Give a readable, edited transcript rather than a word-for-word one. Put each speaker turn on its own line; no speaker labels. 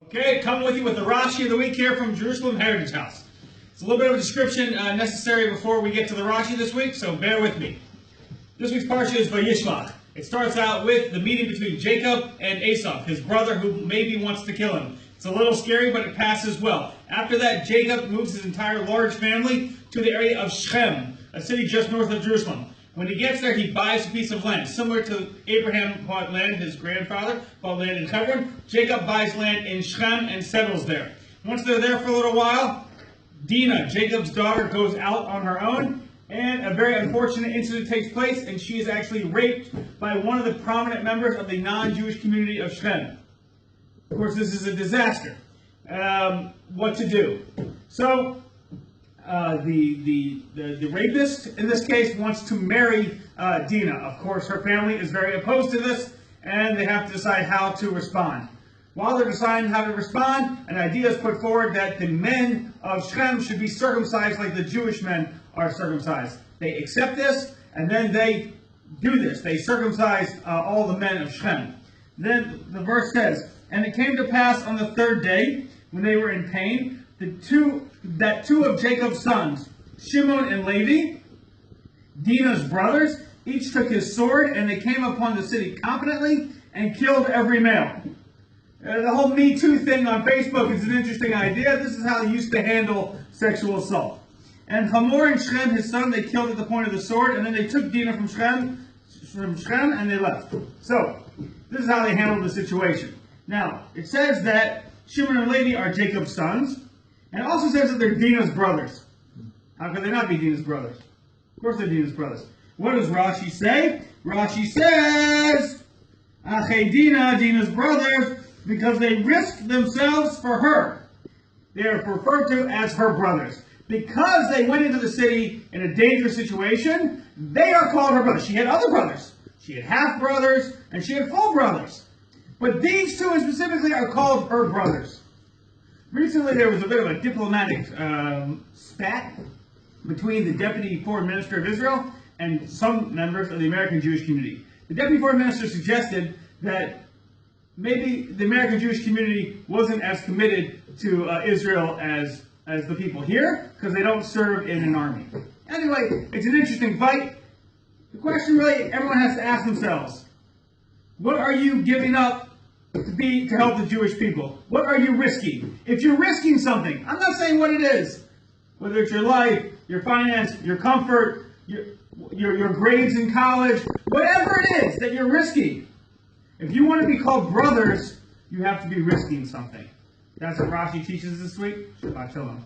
Okay, come with you with the Rashi of the week here from Jerusalem Heritage House. It's a little bit of a description necessary before we get to the Rashi this week, so bear with me. This week's Parshas is Vayishlach. It starts out with the meeting between Jacob and Esau, his brother who maybe wants to kill him. It's a little scary, but it passes well. After that, Jacob moves his entire large family to the area of Shechem, a city just north of Jerusalem. When he gets there, he buys a piece of land, similar to Abraham bought land, his grandfather bought land in Hebron. Jacob buys land in Shechem and settles there. Once they're there for a little while, Dinah, Jacob's daughter, goes out on her own, and a very unfortunate incident takes place, and she is actually raped by one of the prominent members of the non-Jewish community of Shechem. Of course, this is a disaster. What to do? So, the rapist, in this case, wants to marry Dinah. Of course, her family is very opposed to this, and they have to decide how to respond. While they're deciding how to respond, an idea is put forward that the men of Shechem should be circumcised like the Jewish men are circumcised. They accept this, and then they do this. They circumcise all the men of Shechem. Then the verse says, "And it came to pass on the third day, when they were in pain, that two of Jacob's sons, Shimon and Levi, Dinah's brothers, each took his sword, and they came upon the city confidently and killed every male." The whole Me Too thing on Facebook is an interesting idea. This is how they used to handle sexual assault. "And Hamor and Shechem, his son, they killed at the point of the sword, and then they took Dinah from Shechem, and they left." So, this is how they handled the situation. Now, it says that Shimon and Levi are Jacob's sons, and it also says that they're Dinah's brothers. How could they not be Dinah's brothers? Of course they're Dinah's brothers. What does Rashi say? Rashi says, "Achei Dinah, Dinah's brothers, because they risked themselves for her." They are referred to as her brothers. Because they went into the city in a dangerous situation, they are called her brothers. She had other brothers. She had half-brothers, and she had full brothers. But these two specifically are called her brothers. Recently, there was a bit of a diplomatic spat between the Deputy Foreign Minister of Israel and some members of the American Jewish community. The Deputy Foreign Minister suggested that maybe the American Jewish community wasn't as committed to Israel as the people here, because they don't serve in an army. Anyway, it's an interesting fight. The question really everyone has to ask themselves: what are you giving up to help the Jewish people? What are you risking? If you're risking something, I'm not saying what it is, whether it's your life, your finance, your comfort, your grades in college, whatever it is that you're risking, if you want to be called brothers, you have to be risking something. That's what Rashi teaches this week. Shabbat Shalom.